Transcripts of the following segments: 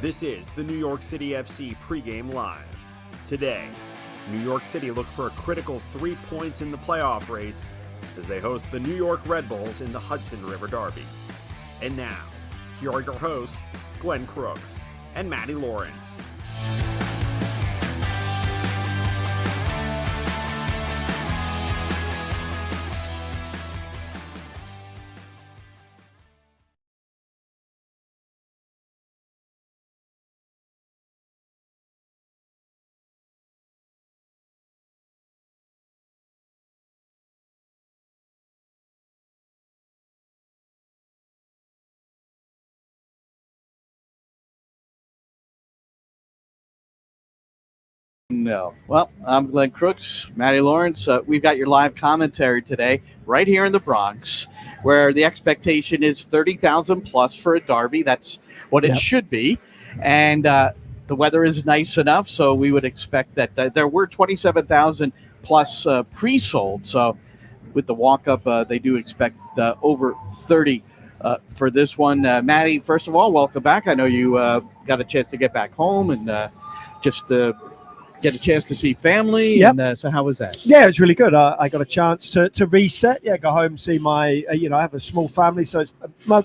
This is the New York City FC Pregame Live. Today, New York City look for a critical 3 points in the playoff race as they host the New York Red Bulls in the Hudson River Derby. And now, here are your hosts, Glenn Crooks and Matty Lawrence. No. Well, I'm Glenn Crooks, Matty Lawrence. We've got your live commentary today right here in the Bronx, where the expectation is 30,000 plus for a derby. That's what it should be. And the weather is nice enough, so we would expect that there were 27,000 plus pre-sold. So with the walk-up, they do expect over 30 for this one. Matty, first of all, welcome back. I know you got a chance to get back home and just get a chance to see family. Yep. And so how was that? Yeah, it was really good. I got a chance to reset. Yeah, go home, see my, I have a small family. So it's my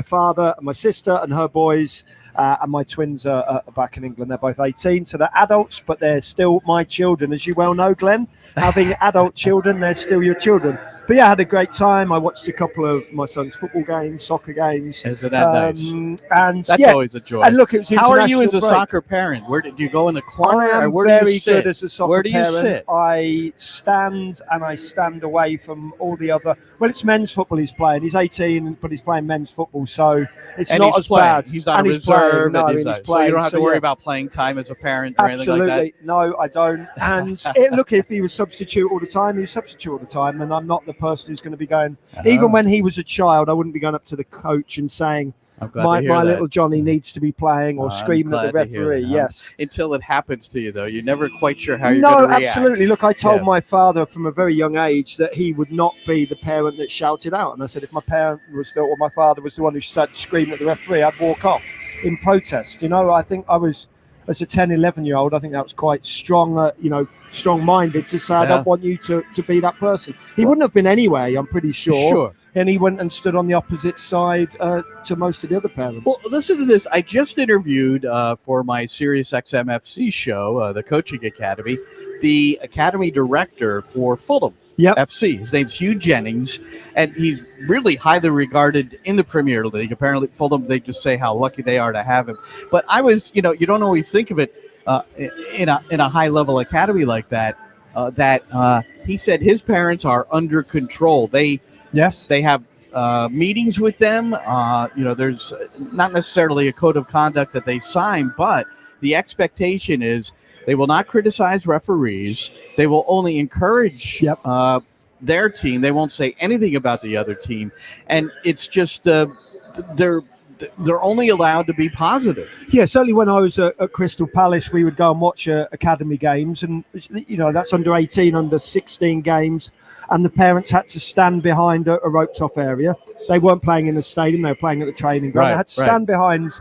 father and my sister and her boys, and my twins are back in England. They're both 18, so they're adults, but they're still my children. As you well know, Glenn, having adult children, they're still your children. But yeah, I had a great time. I watched a couple of my son's football games, soccer games. Isn't that nice? And that's always a joy. And look, it was how are you as a break. Soccer parent? Where did you go in the corner? I am or where very do you sit? good as a soccer Where do you parent. sit? I stand away from all the other. Well, it's men's football he's playing. He's 18, but he's playing men's football, so it's and not he's as playing. bad. He's not and a reserve. No, he's playing. So you don't have to worry yeah. about playing time as a parent or anything like that? Absolutely. No, I don't. And look, if he was substitute all the time, he was substitute all the time, and I'm not the person who's going to be going. Even when he was a child, I wouldn't be going up to the coach and saying, my little Johnny needs to be playing or screaming at the referee. Yes. Until it happens to you, though. You're never quite sure how you're going to react. No, absolutely. Look, I told my father from a very young age that he would not be the parent that shouted out. And I said, if my father was the one who started screaming at the referee, I'd walk off in protest. I think I was, as a 10, 11-year-old, I think that was quite strong, strong-minded to say, I don't want you to be that person. He wouldn't have been anyway, I'm pretty sure. And he went and stood on the opposite side to most of the other parents. Well, listen to this. I just interviewed for my SiriusXM FC show, the Coaching Academy, the academy director for Fulham FC. His name's Hugh Jennings, and he's really highly regarded in the Premier League. Apparently, Fulham, they just say how lucky they are to have him. But I was, you don't always think of it in a high-level academy like that, he said his parents are under control. They have meetings with them. There's not necessarily a code of conduct that they sign, but the expectation is they will not criticize referees. They will only encourage their team. They won't say anything about the other team. And it's just they're only allowed to be positive. Yeah, certainly when I was at Crystal Palace, we would go and watch academy games. And, that's under 18, under 16 games. And the parents had to stand behind a roped-off area. They weren't playing in the stadium. They were playing at the training ground. They had to stand behind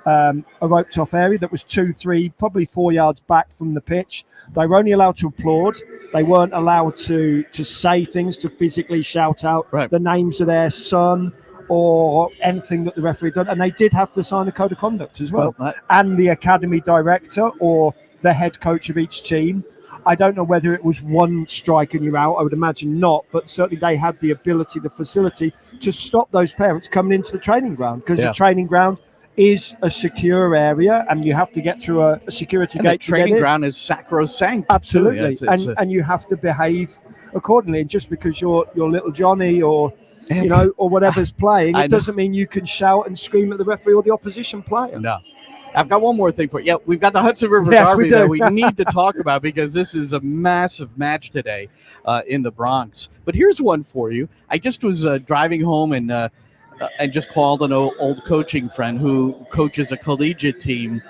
a roped-off area that was 2, 3, probably 4 yards back from the pitch. They were only allowed to applaud. They weren't allowed to say things, to physically shout out the names of their son or anything that the referee did. And they did have to sign a code of conduct as well. And the academy director or the head coach of each team, I don't know whether it was one strike and you're out. I would imagine not, but certainly they had the ability, the facility to stop those parents coming into the training ground, because the training ground is a secure area and you have to get through a security gate. The training ground is sacrosanct. Absolutely. And you have to behave accordingly. And just because you're little Johnny or or whatever's playing, it doesn't mean you can shout and scream at the referee or the opposition player. No. I've got one more thing for you. Yeah, we've got the Hudson River Derby that we need to talk about, because this is a massive match today in the Bronx. But here's one for you. I just was driving home and just called an old coaching friend who coaches a collegiate team,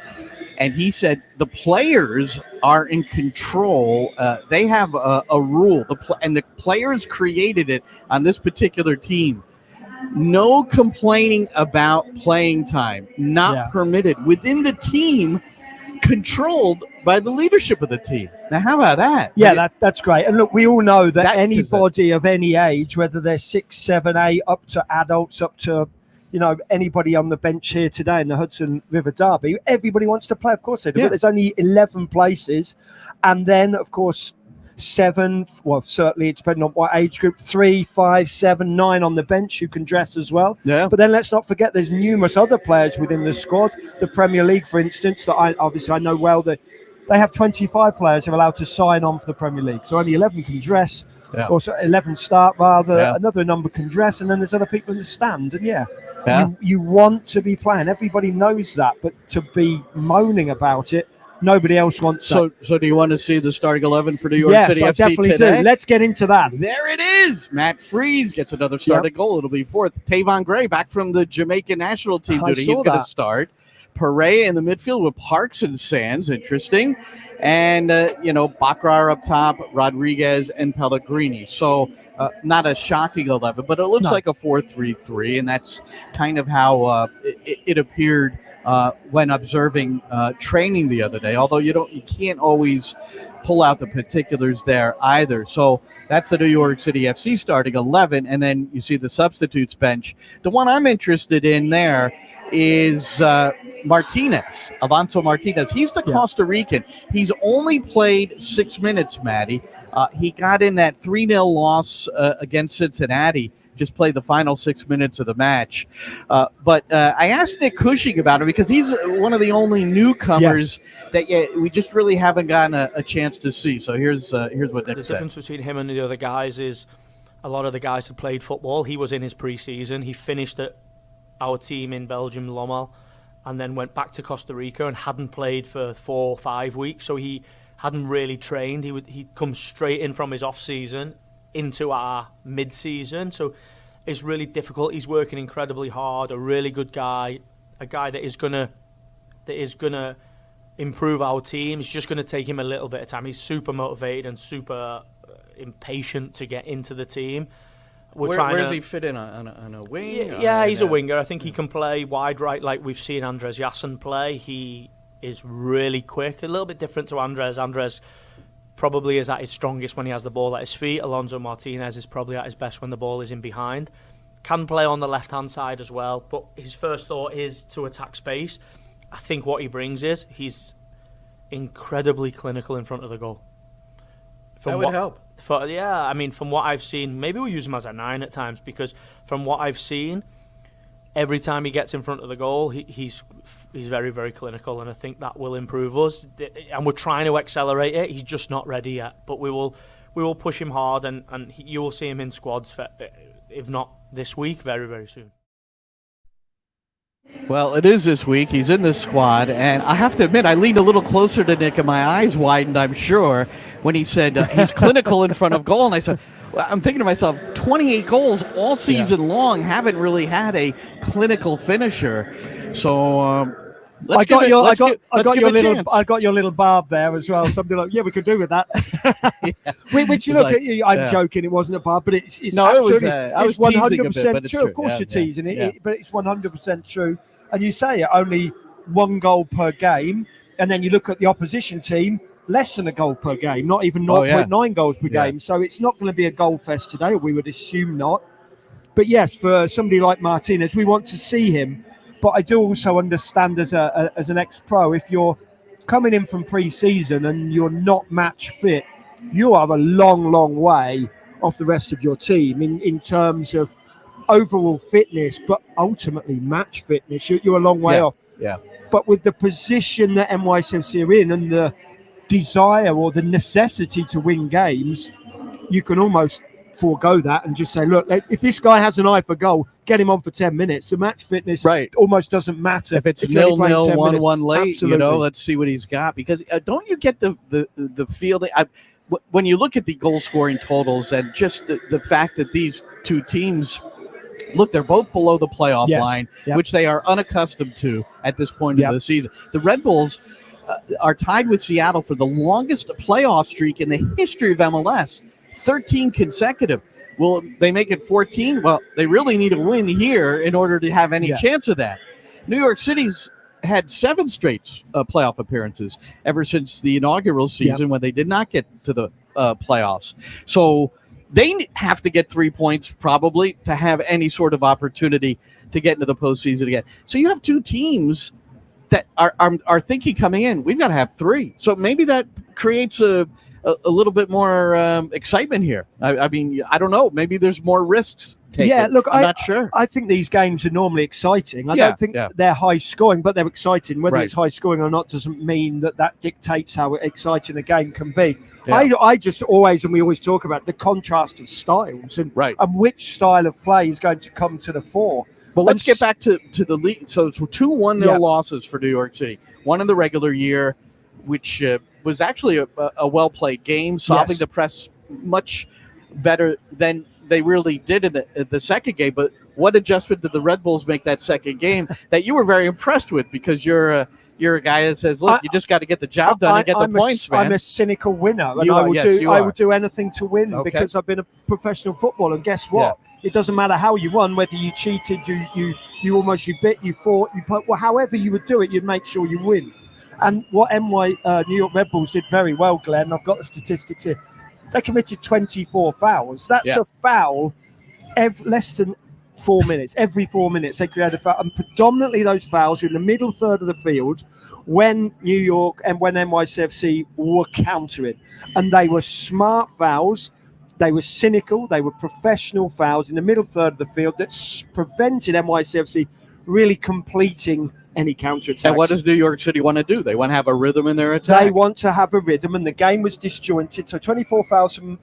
and he said the players are in control. They have a rule, and the players created it on this particular team. No complaining about playing time. Not permitted. Within the team, controlled by the leadership of the team. Now, how about that? Yeah, that's great. And look, we all know that anybody of any age, whether they're 6, 7, 8, up to adults, up to anybody on the bench here today in the Hudson River Derby, everybody wants to play. Of course they do. But there's only 11 places, and then of course 7. Well, certainly it's depending on what age group. 3, 5, 7, 9 on the bench who can dress as well. Yeah. But then let's not forget there's numerous other players within the squad. The Premier League, for instance, that I know well that. They have 25 players who are allowed to sign on for the Premier League. So only 11 can dress, or 11 start rather. Another number can dress, and then there's other people in the stand. And you want to be playing. Everybody knows that, but to be moaning about it, nobody else wants that. So do you want to see the starting 11 for New York City FC I definitely today? do. Let's get into that. There it is. Matt Freese gets another starting goal. It'll be 4th. Tavon Gray back from the Jamaican national team duty. He's going to start. Perret in the midfield with Parks and Sands, interesting. And, Bakrar up top, Rodriguez and Pellegrini. So not a shocking 11, but it looks like a 4-3-3, and that's kind of how it appeared when observing training the other day, although you can't always pull out the particulars there either. So that's the New York City FC starting 11, and then you see the substitutes bench. The one I'm interested in there is Martinez, Avanzo Martinez. He's the Costa Rican. He's only played 6 minutes, Matty. He got in that 3-0 loss against Cincinnati, just played the final 6 minutes of the match. But I asked Nick Cushing about him because he's one of the only newcomers that we just really haven't gotten a chance to see. So here's what Nick said. The difference between him and the other guys is a lot of the guys have played football. He was in his pre-season. He finished at our team in Belgium, Lommel, and then went back to Costa Rica and hadn't played for 4 or 5 weeks, so he hadn't really trained. He'd come straight in from his off-season into our mid-season, so it's really difficult. He's working incredibly hard, a really good guy, a guy that is gonna improve our team. It's just going to take him a little bit of time. He's super motivated and super impatient to get into the team. Where does he fit in on a wing? Yeah, he's a winger. I think he can play wide right like we've seen Andres Yassen play. He is really quick, a little bit different to Andres. Andres probably is at his strongest when he has the ball at his feet. Alonso Martinez is probably at his best when the ball is in behind. Can play on the left-hand side as well, but his first thought is to attack space. I think what he brings is he's incredibly clinical in front of the goal. That would help. From what I've seen, maybe we'll use him as a 9 at times, because from what I've seen, every time he gets in front of the goal, he's very, very clinical, and I think that will improve us. And we're trying to accelerate it. He's just not ready yet, but we will push him hard, and you will see him in squads, if not this week, very, very soon. Well, it is this week. He's in the squad, and I have to admit, I leaned a little closer to Nick, and my eyes widened, I'm sure, when he said he's clinical in front of goal. And I said, I'm thinking to myself, 28 goals all season long, haven't really had a clinical finisher. So I got your little barb there as well. Something like, we could do with that. Which you look at, I'm joking. It wasn't a barb, but it's no, absolutely, I was 100% true. Of course, you're teasing it, but it's 100% true. And you say it, only 1 goal per game, and then you look at the opposition team, less than a goal per game, not even 0.9 goals per game. So it's not going to be a goal fest today, or we would assume not. But yes, for somebody like Martinez, we want to see him. But I do also understand as an ex-pro, if you're coming in from pre-season and you're not match fit, you are a long, long way off the rest of your team in terms of overall fitness, but ultimately match fitness. You're a long way off. Yeah. But with the position that NYCFC are in and the desire or the necessity to win games, you can almost forego that and just say, look, if this guy has an eye for goal, get him on for 10 minutes. The match fitness almost doesn't matter. If it's 0-0, 1-1 late, absolutely. Let's see what he's got. Because don't you get the feel that when you look at the goal scoring totals and just the fact that these two teams, look, they're both below the playoff line, which they are unaccustomed to at this point of the season. The Red Bulls are tied with Seattle for the longest playoff streak in the history of MLS. 13 consecutive. Will they make it 14? Well, they really need a win here in order to have any chance of that. New York City's had 7 straight playoff appearances ever since the inaugural season when they did not get to the playoffs. So they have to get 3 points probably to have any sort of opportunity to get into the postseason again. So you have 2 teams that are thinking coming in, we've got to have 3. So maybe that creates a little bit more excitement here. I mean, I don't know. Maybe there's more risks taken. Yeah, look, I'm not sure. I think these games are normally exciting. I don't think they're high scoring, but they're exciting. Whether it's high scoring or not doesn't mean that dictates how exciting a game can be. Yeah. I just always, and we always talk about the contrast of styles and which style of play is going to come to the fore. Well, let's get back to the league. So it's 2 1-0 losses for New York City. One in the regular year, which was actually a well-played game, solving the press much better than they really did in the second game. But what adjustment did the Red Bulls make that second game that you were very impressed with, because you're a guy that says, look, you just got to get the job done and get the points, man. I'm a cynical winner, and I would do anything to win because I've been a professional footballer, and guess what? Yeah. It doesn't matter how you won, whether you cheated, you bit, you fought, however you would do it, you'd make sure you win. And what New York Red Bulls did very well, Glenn, I've got the statistics here. They committed 24 fouls. That's a foul less than 4 minutes. Every 4 minutes they created a foul. And predominantly those fouls were in the middle third of the field when New York and when NYCFC were countering. And they were smart fouls. They were cynical. They were professional fouls in the middle third of the field that prevented NYCFC really completing any counter-attacks. And what does New York City want to do? They want to have a rhythm in their attack? They want to have a rhythm, and the game was disjointed. So 24 fouls from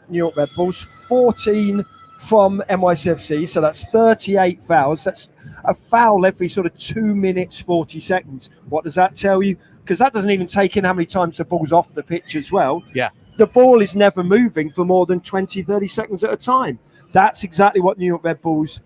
New York Red Bulls, 14 from NYCFC, so that's 38 fouls. That's a foul every sort of 2 minutes, 40 seconds. What does that tell you? Because that doesn't even take in how many times the ball's off the pitch as well. Yeah. The ball is never moving for more than 20, 30 seconds at a time. That's exactly what New York Red Bulls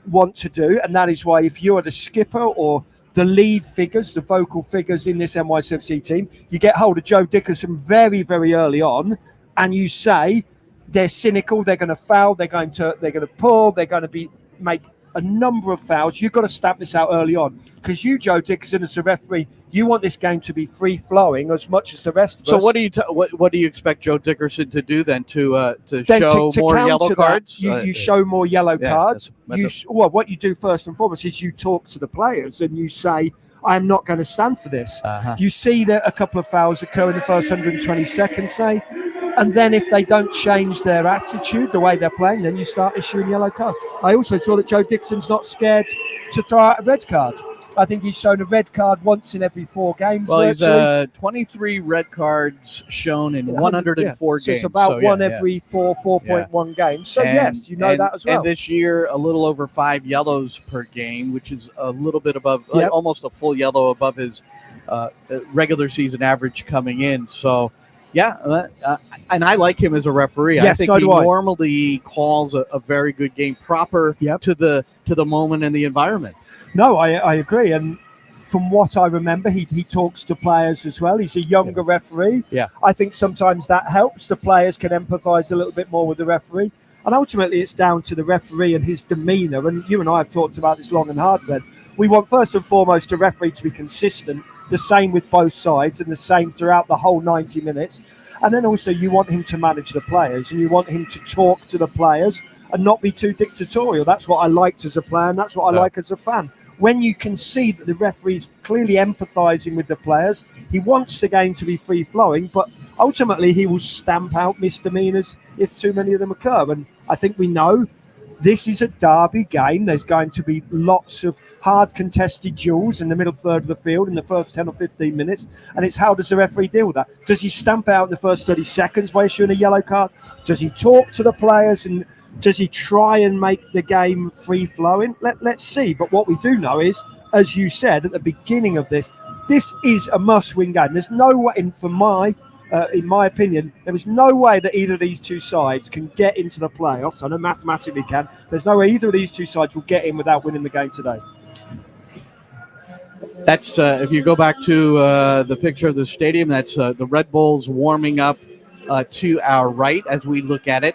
want to do, and that is why if you're the skipper or the lead figures, the vocal figures in this NYCFC team, you get hold of Joe Dickerson very, very early on, and you say they're cynical, they're going to foul, they're going to pull, they're going to make a number of fouls. You've got to stamp this out early on, because you, Joe Dickerson, as the referee, you want this game to be free flowing as much as the rest of us. So what do you expect Joe Dickerson to do then to show more yellow cards? You show more yellow cards. What you do first and foremost is you talk to the players and you say, I'm not going to stand for this. You see that a couple of fouls occur in the first 120 seconds, say, and then if they don't change their attitude, the way they're playing, then you start issuing yellow cards. I also saw that Joe Dickerson's not scared to throw out a red card. I think he's shown a red card once in every 4 games. Well, he's 23 red cards shown in 104 games. So it's about one every 4.1 games. So, yes, you know that as well. And this year, a little over 5 yellows per game, which is a little bit above, almost a full yellow above his regular season average coming in. So, and I like him as a referee. Yes, I think he normally calls a very good game, proper to the moment and the environment. No, I agree. And from what I remember, he talks to players as well. He's a younger referee. Yeah. I think sometimes that helps. The players can empathise a little bit more with the referee. And ultimately, it's down to the referee and his demeanour. And you and I have talked about this long and hard, Ben. We want, first and foremost, the referee to be consistent, the same with both sides and the same throughout the whole 90 minutes. And then also you want him to manage the players and you want him to talk to the players and not be too dictatorial. That's what I liked as a player, and that's what I like as a fan. When you can see that the referee is clearly empathising with the players, he wants the game to be free-flowing, but ultimately he will stamp out misdemeanours if too many of them occur. And I think we know this is a derby game. There's going to be lots of hard contested duels in the middle third of the field in the first 10 or 15 minutes. And it's how does the referee deal with that? Does he stamp out in the first 30 seconds by issuing a yellow card? Does he talk to the players and does he try and make the game free-flowing? Let's see. But what we do know is, as you said at the beginning of this is a must-win game. There's no way, in my opinion, there is no way that either of these two sides can get into the playoffs. I know mathematically can. There's no way either of these two sides will get in without winning the game today. That's if you go back to the picture of the stadium, that's the Red Bulls warming up to our right as we look at it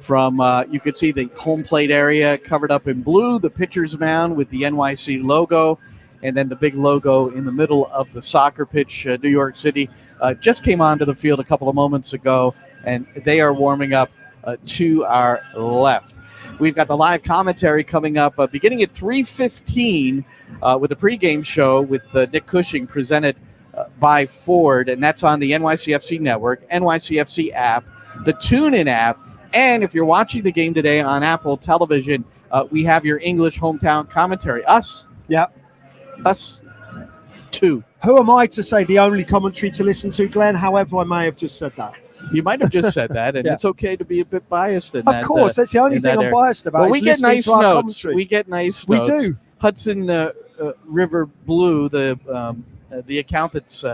From you could see the home plate area covered up in blue, the pitcher's mound with the NYC logo, and then the big logo in the middle of the soccer pitch. New York City just came onto the field a couple of moments ago, and they are warming up to our left. We've got the live commentary coming up beginning at 3:15 with a pregame show with Nick Cushing presented by Ford, and that's on the NYCFC network, NYCFC app, the TuneIn app, and if you're watching the game today on Apple Television, we have your English hometown commentary. Us too. Who am I to say the only commentary to listen to, Glenn? However, I may have just said that. You might have just said that, and it's okay to be a bit biased in that. Of course, that's the only thing I'm biased about. Well, we get nice notes. We do. Hudson River Blue, the account that's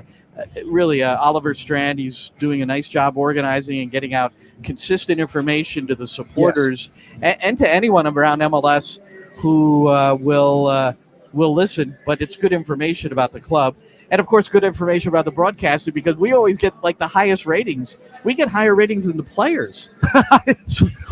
really Oliver Strand. He's doing a nice job organizing and getting out consistent information to the supporters and to anyone around MLS who will listen. But it's good information about the club. And, of course, good information about the broadcasting because we always get, like, the highest ratings. We get higher ratings than the players.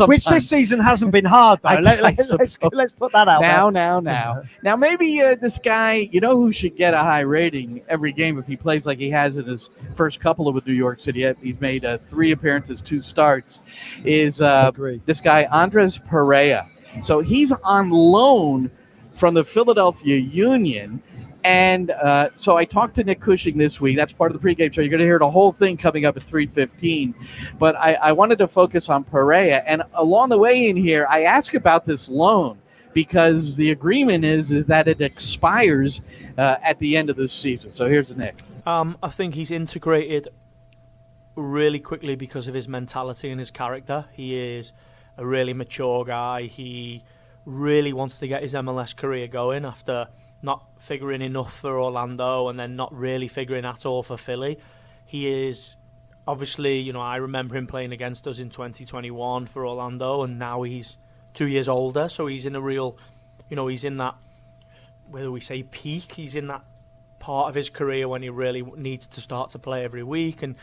Which this season hasn't been hard, though. Let's put that out Now. Now, maybe this guy, who should get a high rating every game if he plays like he has in his first couple with New York City. He's made 3 appearances, 2 starts, is this guy, Andres Pereira. So he's on loan from the Philadelphia Union. And so I talked to Nick Cushing this week. That's part of the pregame show. You're going to hear the whole thing coming up at 3:15. But I wanted to focus on Pereira. And along the way in here, I asked about this loan because the agreement is that it expires at the end of this season. So here's Nick. I think he's integrated really quickly because of his mentality and his character. He is a really mature guy. He really wants to get his MLS career going after not figuring enough for Orlando and then not really figuring at all for Philly. He is obviously, I remember him playing against us in 2021 for Orlando, and now he's 2 years older, so he's in a real, he's in that, whether we say peak, he's in that part of his career when he really needs to start to play every week. And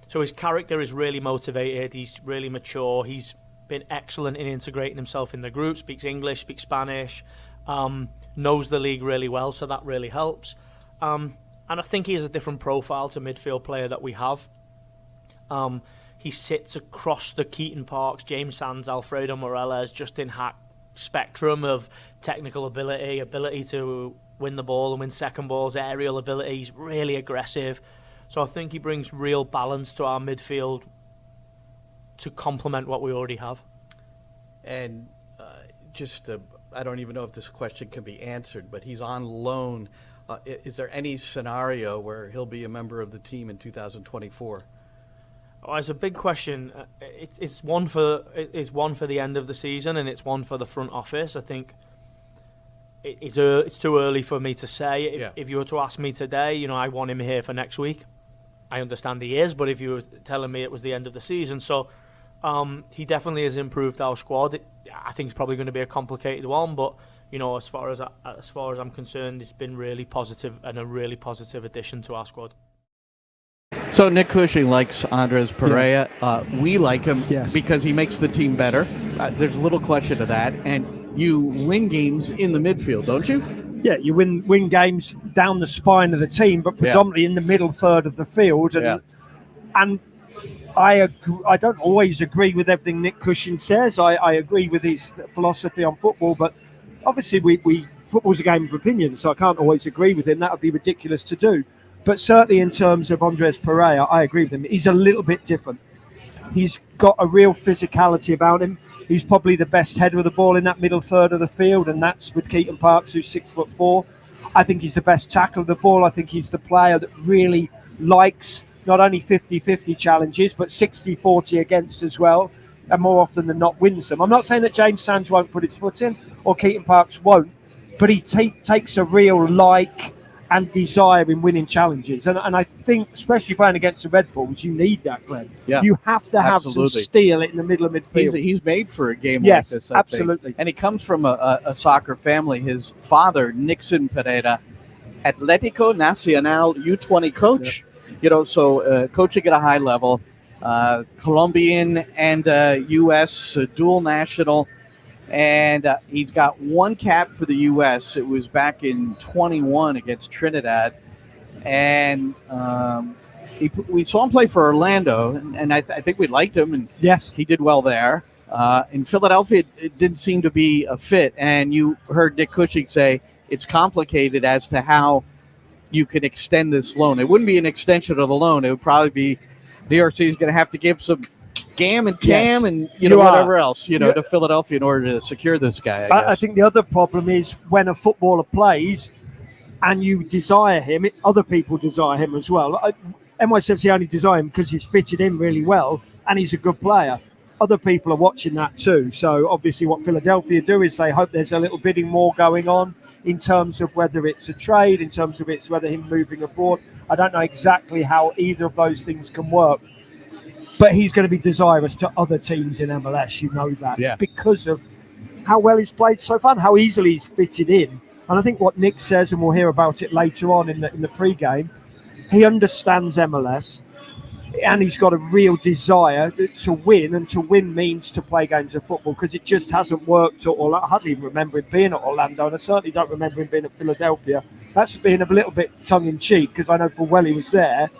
so his character is really motivated, he's really mature, he's been excellent in integrating himself in the group, speaks English, speaks Spanish, knows the league really well, so that really helps. And I think he has a different profile to midfield player that we have. He sits across the Keaton Parks, James Sands, Alfredo Morelos, Justin Hack spectrum of technical ability to win the ball and win second balls, aerial ability. He's really aggressive. So I think he brings real balance to our midfield to complement what we already have. And I don't even know if this question can be answered, but he's on loan. Is there any scenario where he'll be a member of the team in 2024? Oh, it's a big question. It's one for the end of the season, and it's one for the front office. I think it's too early for me to say. If you were to ask me today, I want him here for next week. I understand he is, but if you were telling me it was the end of the season, so he definitely has improved our squad. I think it's probably going to be a complicated one, but as far as I'm concerned, it's been really positive and a really positive addition to our squad. So Nick Cushing likes Andres Pereira. We like him because he makes the team better. There's little question to that. And you win games in the midfield, don't you? Yeah, you win games down the spine of the team, but predominantly in the middle third of the field. And I don't always agree with everything Nick Cushing says. I agree with his philosophy on football, but obviously football's a game of opinion, so I can't always agree with him. That would be ridiculous to do. But certainly in terms of Andres Pereira, I agree with him. He's a little bit different. He's got a real physicality about him. He's probably the best header of the ball in that middle third of the field, and that's with Keaton Parks, who's 6'4". I think he's the best tackle of the ball. I think he's the player that really likes not only 50-50 challenges, but 60-40 against as well, and more often than not wins them. I'm not saying that James Sands won't put his foot in, or Keaton Parks won't, but he takes a real like and desire in winning challenges. And I think, especially playing against the Red Bulls, you need that, Glenn. Yeah, you have to have some steel in the middle of midfield. He's made for a game like this, I absolutely. think. And he comes from a soccer family. His father, Nixon Pereira, Atlético Nacional U20 coach. So coaching at a high level. Colombian and U.S. Dual national. And he's got one cap for the U.S. It was back in 21 against Trinidad. And we saw him play for Orlando, and I think we liked him. And yes, he did well there. In Philadelphia, it didn't seem to be a fit. And you heard Nick Cushing say it's complicated as to how you can extend this loan. It wouldn't be an extension of the loan. It would probably be New York City's going to have to give some gam and tam and whatever else to Philadelphia in order to secure this guy. I think the other problem is when a footballer plays and you desire him, other people desire him as well. NYCFC only desire him because he's fitted in really well and he's a good player. Other people are watching that too. So obviously what Philadelphia do is they hope there's a little bidding more going on in terms of whether it's a trade, in terms of it's whether him moving abroad. I don't know exactly how either of those things can work. But he's going to be desirous to other teams in MLS, that, because of how well he's played so far and how easily he's fitted in. And I think what Nick says, and we'll hear about it later on in the pre-game, he understands MLS and he's got a real desire to win, and to win means to play games of football because it just hasn't worked at all. I don't even remember him being at Orlando, and I certainly don't remember him being at Philadelphia. That's being a little bit tongue-in-cheek because I know full well he was there.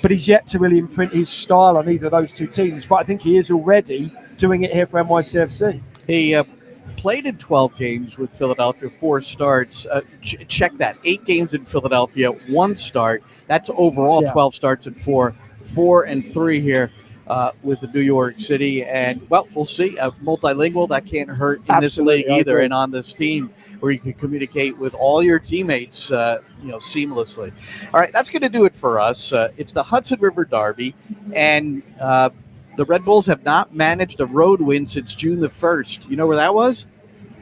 But he's yet to really imprint his style on either of those two teams. But I think he is already doing it here for NYCFC. He played in 12 games with Philadelphia, 4 starts. Check that. 8 games in Philadelphia, 1 start. That's overall 12 starts and 4 and 3 here with the New York City. And, well, we'll see. Multilingual, that can't hurt in this league either and on this team, where you can communicate with all your teammates, seamlessly. All right, that's going to do it for us. It's the Hudson River Derby, and the Red Bulls have not managed a road win since June the 1st. You know where that was?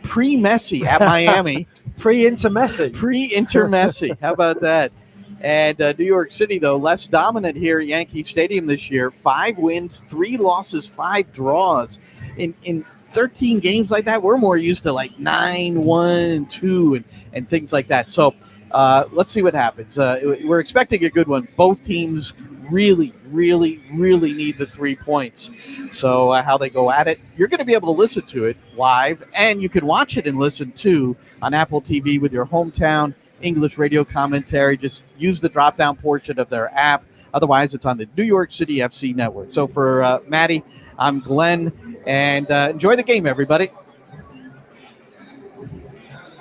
Pre-Messi at Miami. Pre-Inter Messi. Pre-Inter Messi. How about that? And New York City, though, less dominant here at Yankee Stadium this year. 5 wins, 3 losses, 5 draws. In 13 games like that, we're more used to like 9-1-2 and things like that. So let's see what happens. We're expecting a good one. Both teams really, really, really need the 3 points. So how they go at it, you're going to be able to listen to it live, and you can watch it and listen to on Apple TV with your hometown English radio commentary. Just use the drop-down portion of their app. Otherwise, it's on the New York City FC network. So for Matty, I'm Glenn, and enjoy the game, everybody.